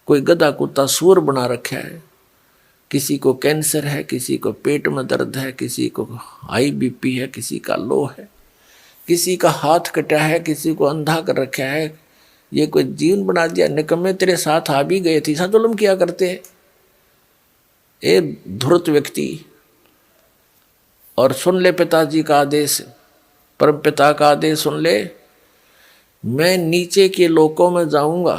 कोई गधा कुत्ता सूअर बना रखा है, किसी को कैंसर है, किसी को पेट में दर्द है, किसी को हाई बीपी है, किसी का लो है, किसी का हाथ कटा है, किसी को अंधा कर रखा है। ये कोई जीवन बना दिया? निकम्मे तेरे साथ आ भी गए थे, जुल्म किया करते हैं ए धूर्त व्यक्ति। और सुन ले पिताजी का आदेश, परम पिता का आदेश सुन ले, मैं नीचे के लोकों में जाऊंगा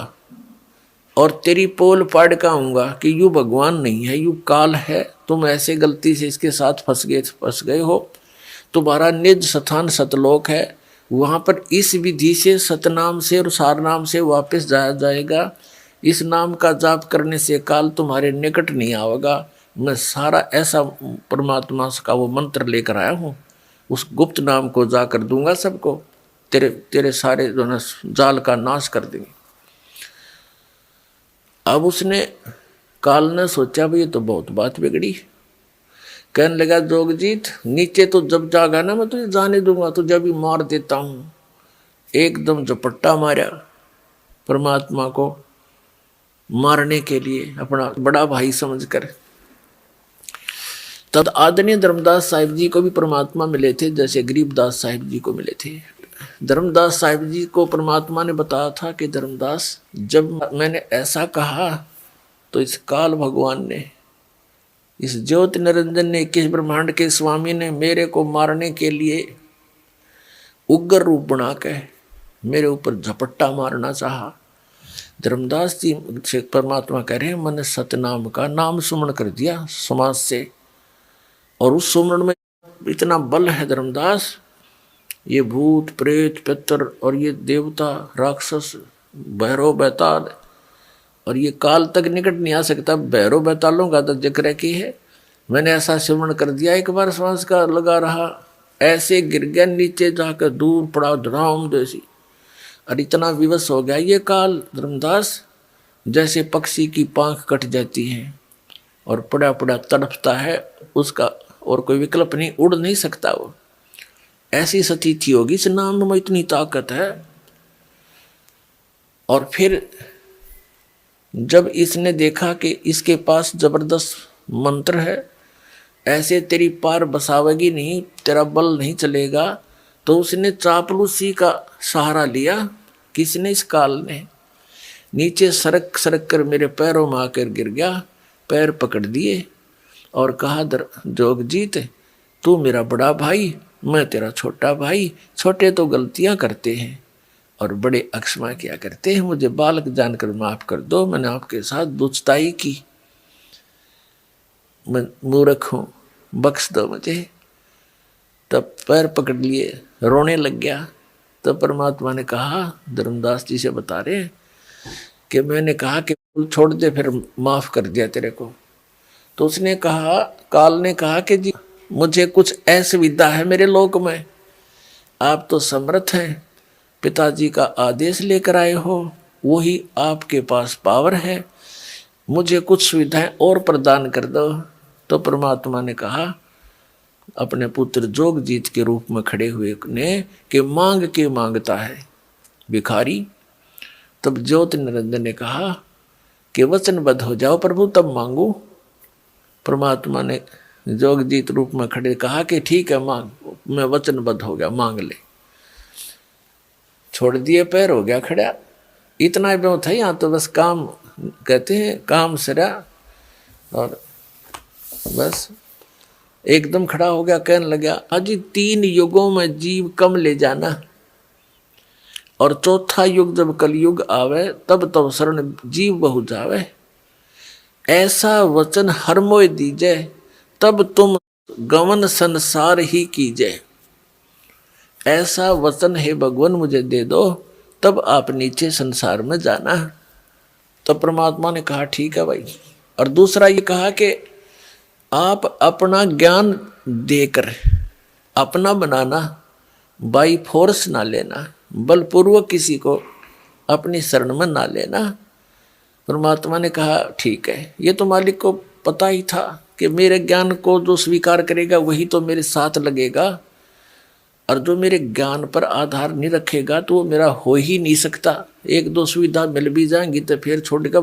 और तेरी पोल फाड़ के आऊंगा कि यू भगवान नहीं है, यू काल है, तुम ऐसे गलती से इसके साथ फंस गए हो, तुम्हारा निज स्थान सतलोक है, वहां पर इस विधि से सतनाम से और सारनाम से वापस जाया जाएगा। इस नाम का जाप करने से काल तुम्हारे निकट नहीं आवेगा। मैं सारा ऐसा परमात्मा का वो मंत्र लेकर आया हूँ, उस गुप्त नाम को जाकर दूंगा सबको, तेरे सारे जो ना जाल का नाश कर देंगे। अब उसने काल ने सोचा भाई ये तो बहुत बात बिगड़ी। कहने लगा जोगजीत नीचे तो जब जागा ना मैं तुझे जाने दूंगा, तो जब भी मार देता हूँ। एकदम झपट्टा मारा परमात्मा को मारने के लिए अपना बड़ा भाई समझकर। तद आदरणीय धर्मदास साहिब जी को भी परमात्मा मिले थे जैसे गरीबदास साहिब जी को मिले थे। धर्मदास साहिब जी को परमात्मा ने बताया था कि धर्मदास जब मैंने ऐसा कहा तो इस काल भगवान ने, इस ज्योति निरंजन ने, 21 ब्रह्मांड के स्वामी ने मेरे को मारने के लिए उग्र रूप बना के मेरे ऊपर झपट्टा मारना चाहा। धर्मदास जी से परमात्मा कह रहे हैं मैंने सतनाम का नाम सुमरण कर दिया समाज से, और उस सुमरण में इतना बल है धर्मदास, ये भूत प्रेत पितर और ये देवता राक्षस भैरव बैताल और ये काल तक निकट नहीं आ सकता। भैरव बैतालों का तो जिक्र की है, मैंने ऐसा सिमरण कर दिया, एक बार सांस का लगा रहा, ऐसे गिर गया नीचे जाकर, दूर पड़ा धराम जैसी, और इतना विवश हो गया ये काल धर्मदास जैसे पक्षी की पांख कट जाती है और पड़ा पड़ा तड़पता है, उसका और कोई विकल्प नहीं, उड़ नहीं सकता वो। ऐसी स्थिति होगी, इस नाम में इतनी ताकत है। और फिर जब इसने देखा कि इसके पास जबरदस्त मंत्र है, ऐसे तेरी पार बसावेगी नहीं, तेरा बल नहीं चलेगा, तो उसने चापलूसी का सहारा लिया। किसने? इस काल ने। नीचे सरक सरक कर मेरे पैरों में आकर गिर गया, पैर पकड़ दिए और कहा जोगजीत तू मेरा बड़ा भाई, मैं तेरा छोटा भाई, छोटे तो गलतियां करते हैं और बड़े अक्षमा किया करते हैं, मुझे बालक जानकर माफ कर दो, मैंने आपके साथ दुष्टाई की, मैं मूर्ख हूँ, बख्श दो मुझे। तब पैर पकड़ लिए, रोने लग गया। तब परमात्मा ने कहा, धर्मदास जी से बता रहे हैं कि मैंने कहा कि छोड़ दे, फिर माफ कर दिया तेरे को। तो उसने कहा, काल ने कहा कि जी मुझे कुछ असुविधा है मेरे लोक में, आप तो समर्थ हैं, पिताजी का आदेश लेकर आए हो, वही आपके पास पावर है, मुझे कुछ सुविधाएं और प्रदान कर दो। तो परमात्मा ने कहा अपने पुत्र जोगजीत के रूप में खड़े हुए ने कि मांग के मांगता है भिखारी। तब ज्योति निरंजन ने कहा कि वचनबद्ध हो जाओ प्रभु, तब मांगू। परमात्मा ने जोगजीत रूप में खड़े कहा कि ठीक है मांग, मैं वचनबद्ध हो गया, मांग ले। छोड़ दिए, पैर हो गया खड़ा। इतना भी था, यहाँ तो बस काम कहते हैं काम सरा, और बस एकदम खड़ा हो गया। कहने लगा अजी 3 युगों में जीव कम ले जाना, और चौथा युग जब कलयुग आवे तब तो शरण जीव बहु जावे, ऐसा वचन हर मोय दीजे, तब तुम गमन संसार ही कीजे। ऐसा वचन है भगवान मुझे दे दो, तब आप नीचे संसार में जाना। तो परमात्मा ने कहा ठीक है भाई। और दूसरा ये कहा कि आप अपना ज्ञान देकर अपना बनाना, बाई फोर्स ना लेना, बलपूर्वक किसी को अपनी शरण में ना लेना। परमात्मा ने कहा ठीक है। ये तो मालिक को पता ही था कि मेरे ज्ञान को जो स्वीकार करेगा वही तो मेरे साथ लगेगा, और जो मेरे ज्ञान पर आधार नहीं रखेगा तो वो मेरा हो ही नहीं सकता। 1-2 सुविधा मिल भी जाएंगी तो फिर छोड़ कर